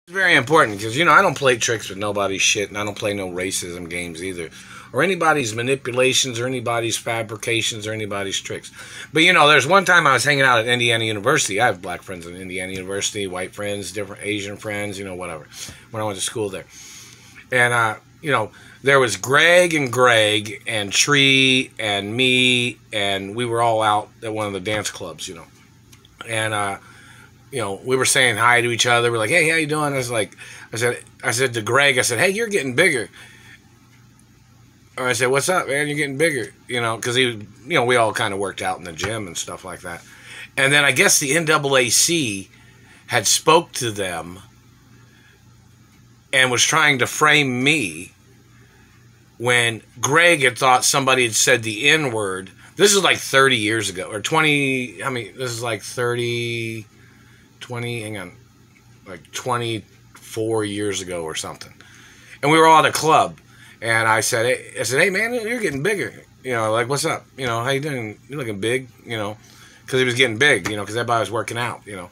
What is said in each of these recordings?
It's very important because, you know, I don't play tricks with nobody's shit, and I don't play no racism games either, or anybody's manipulations, or anybody's fabrications, or anybody's tricks. But, you know, there's one time I was hanging out at Indiana University. I have black friends at Indiana University, white friends, different Asian friends, you know, whatever, when I went to school there. And, you know, there was Greg and Tree and me, and we were all out at one of the dance clubs, you know. And, you know, we were saying hi to each other. We're like, hey, how you doing? I said to Greg, I said, hey, you're getting bigger. Or I said, what's up, man? You're getting bigger. You know, because we all kind of worked out in the gym and stuff like that. And then I guess the NAACP had spoke to them and was trying to frame me when Greg had thought somebody had said the N-word. This is like 30 years ago, or 20, this is like 30, 20, hang on, like 24 years ago or something. And we were all at a club, and I said, hey, man, you're getting bigger. You know, like, what's up? You know, how you doing? You're looking big, you know, because he was getting big, you know, because everybody was working out, you know.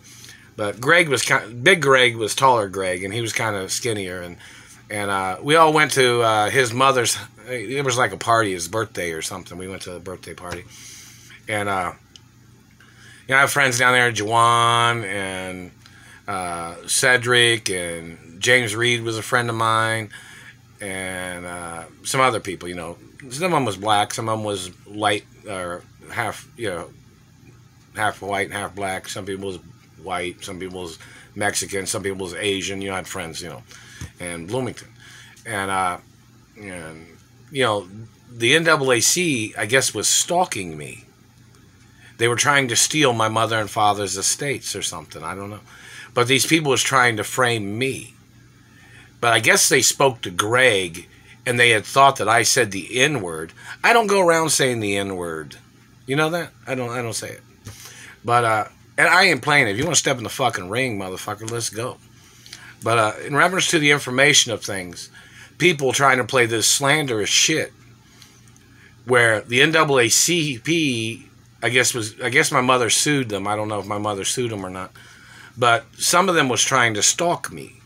But Big Greg was taller Greg, and he was kind of skinnier, and we all went to his mother's. It was like a party, his birthday or something. We went to a birthday party, and you know, I have friends down there, Juwan and Cedric, and James Reed was a friend of mine, and some other people. You know, some of them was black, some of them was light or half, you know, half white and half black. Some people was white, some people was Mexican, some people was Asian. You know, I had friends, you know, in Bloomington, and you know, the NAACP, I guess, was stalking me. They were trying to steal my mother and father's estates or something. I don't know. But these people was trying to frame me. But I guess they spoke to Greg, and they had thought that I said the N-word. I don't go around saying the N-word. You know that? I don't say it. But, and I ain't playing it. If you want to step in the fucking ring, motherfucker, let's go. But in reference to the information of things, people trying to play this slanderous shit, where the NAACP, I guess my mother sued them. I don't know if my mother sued them or not. But some of them was trying to stalk me.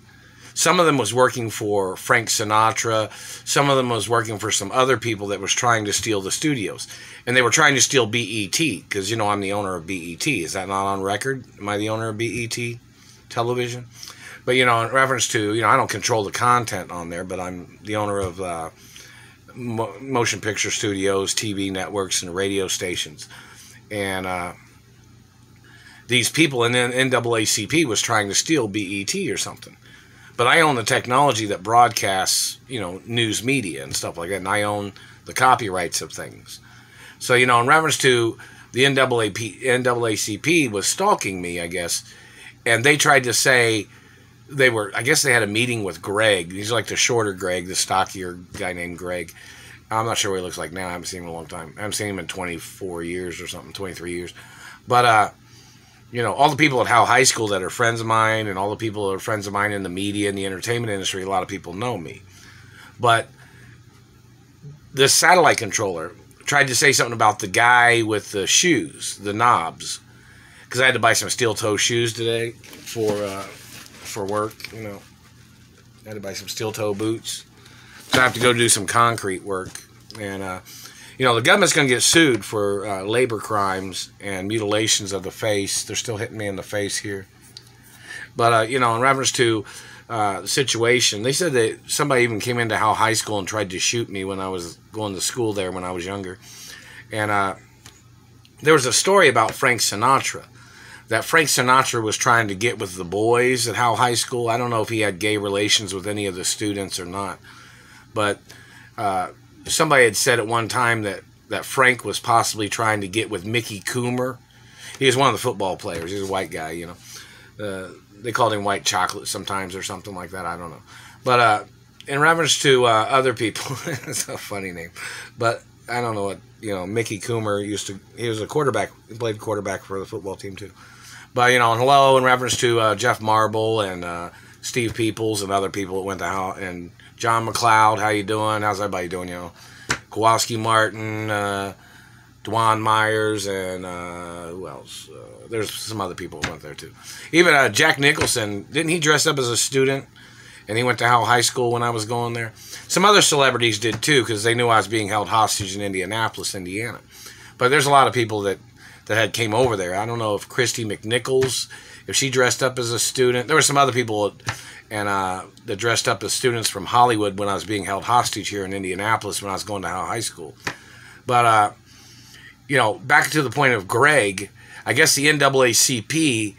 Some of them was working for Frank Sinatra. Some of them was working for some other people that was trying to steal the studios. And they were trying to steal BET, because, you know, I'm the owner of BET. Is that not on record? Am I the owner of BET television? But, you know, in reference to, you know, I don't control the content on there, but I'm the owner of motion picture studios, TV networks, and radio stations. And these people in the NAACP was trying to steal BET or something. But I own the technology that broadcasts, you know, news media and stuff like that, and I own the copyrights of things. So, you know, in reference to the NAACP was stalking me, I guess, and they tried to say I guess they had a meeting with Greg. He's like the shorter Greg, the stockier guy named Greg. I'm not sure what he looks like now. I haven't seen him in a long time. I haven't seen him in 24 years or something, 23 years. But, you know, all the people at Howe High School that are friends of mine, and all the people that are friends of mine in the media and the entertainment industry, a lot of people know me. But this satellite controller tried to say something about the guy with the shoes, the knobs, because I had to buy some steel-toe shoes today for work, you know. I had to buy some steel-toe boots. So I have to go do some concrete work. And, you know, the government's going to get sued for labor crimes and mutilations of the face. They're still hitting me in the face here. But, you know, in reference to the situation, they said that somebody even came into Howe High School and tried to shoot me when I was going to school there when I was younger. And there was a story about Frank Sinatra, that Frank Sinatra was trying to get with the boys at Howe High School. I don't know if he had gay relations with any of the students or not. But somebody had said at one time that Frank was possibly trying to get with Mickey Coomer. He was one of the football players. He was a white guy, you know. They called him White Chocolate sometimes or something like that. I don't know. But in reference to other people, it's a funny name. But I don't know what, you know, Mickey Coomer he was a quarterback. He played quarterback for the football team too. But, you know, and hello in reference to Jeff Marble and Steve Peoples and other people that went to Howe, and John McLeod, how you doing? How's everybody doing, you know? Kowalski Martin, Dwan Myers, and who else? There's some other people who went there too. Even Jack Nicholson, didn't he dress up as a student? And he went to Howell High School when I was going there. Some other celebrities did too, because they knew I was being held hostage in Indianapolis, Indiana. But there's a lot of people that had came over there. I don't know if Christy McNichols, if she dressed up as a student. There were some other people that dressed up as students from Hollywood when I was being held hostage here in Indianapolis when I was going to Howell High School. But, back to the point of Greg, I guess the NAACP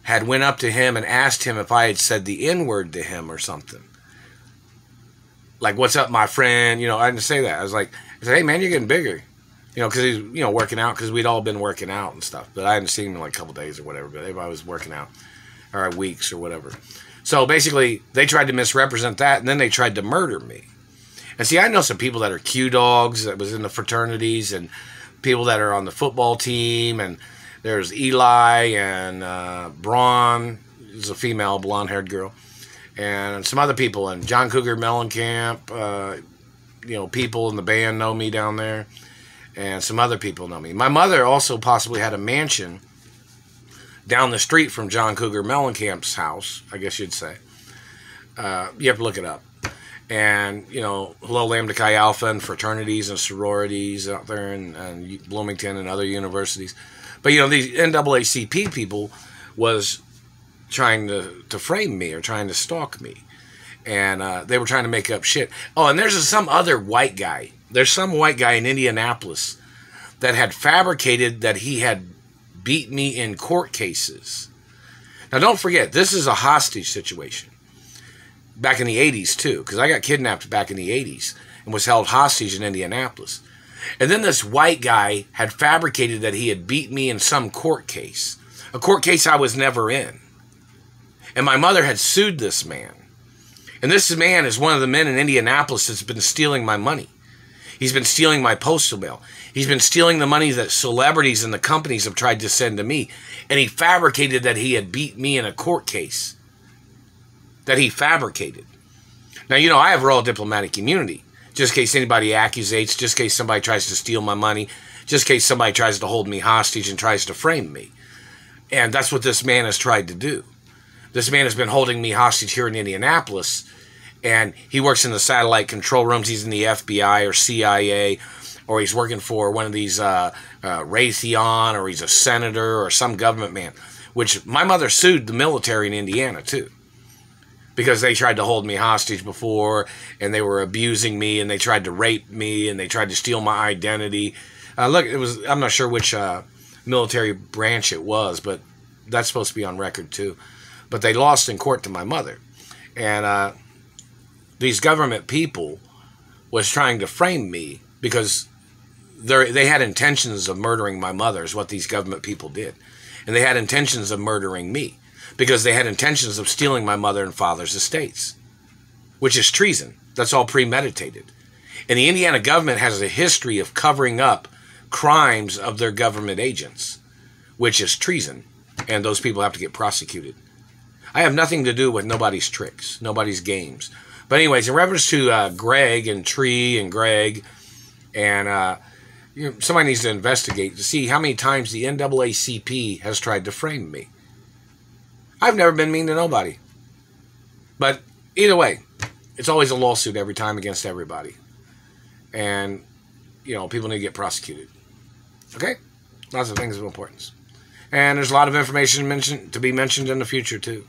had went up to him and asked him if I had said the N-word to him or something. Like, what's up, my friend? I didn't say that. I said, hey, man, you're getting bigger. Because he's, working out, because we'd all been working out and stuff. But I hadn't seen him in like a couple days or whatever. But everybody was working out, or weeks or whatever. So basically, they tried to misrepresent that, and then they tried to murder me. And see, I know some people that are Q dogs that was in the fraternities, and people that are on the football team, and there's Eli and Braun, is a female blonde-haired girl, and some other people, and John Cougar Mellencamp, people in the band know me down there, and some other people know me. My mother also possibly had a mansion down the street from John Cougar Mellencamp's house, I guess you'd say. You have to look it up. And, Hello Lambda Chi Alpha and fraternities and sororities out there in Bloomington and other universities. But, these NAACP people was trying to frame me or trying to stalk me. And they were trying to make up shit. Oh, and there's some other white guy. There's some white guy in Indianapolis that had fabricated that he had beat me in court cases. Now, don't forget, this is a hostage situation. Back in the 80s, too, because I got kidnapped back in the 80s and was held hostage in Indianapolis. And then this white guy had fabricated that he had beat me in some court case, a court case I was never in. And my mother had sued this man. And this man is one of the men in Indianapolis that's been stealing my money. He's been stealing my postal mail. He's been stealing the money that celebrities and the companies have tried to send to me. And he fabricated that he had beat me in a court case that he fabricated. Now, I have royal diplomatic immunity. Just in case anybody accusates, just in case somebody tries to steal my money, just in case somebody tries to hold me hostage and tries to frame me. And that's what this man has tried to do. This man has been holding me hostage here in Indianapolis, and he works in the satellite control rooms. He's in the FBI or CIA, or he's working for one of these Raytheon, or he's a senator or some government man, which my mother sued the military in Indiana, too. Because they tried to hold me hostage before, and they were abusing me, and they tried to rape me, and they tried to steal my identity. I'm not sure which military branch it was, but that's supposed to be on record too. But they lost in court to my mother. And these government people was trying to frame me because they had intentions of murdering my mother, is what these government people did. And they had intentions of murdering me, because they had intentions of stealing my mother and father's estates, which is treason. That's all premeditated. And the Indiana government has a history of covering up crimes of their government agents, which is treason, and those people have to get prosecuted. I have nothing to do with nobody's tricks, nobody's games. But anyways, in reference to Greg and Tree and Greg, and somebody needs to investigate to see how many times the NAACP has tried to frame me. I've never been mean to nobody. But either way, it's always a lawsuit every time against everybody. And, people need to get prosecuted. Okay? Lots of things of importance. And there's a lot of information to be mentioned in the future, too.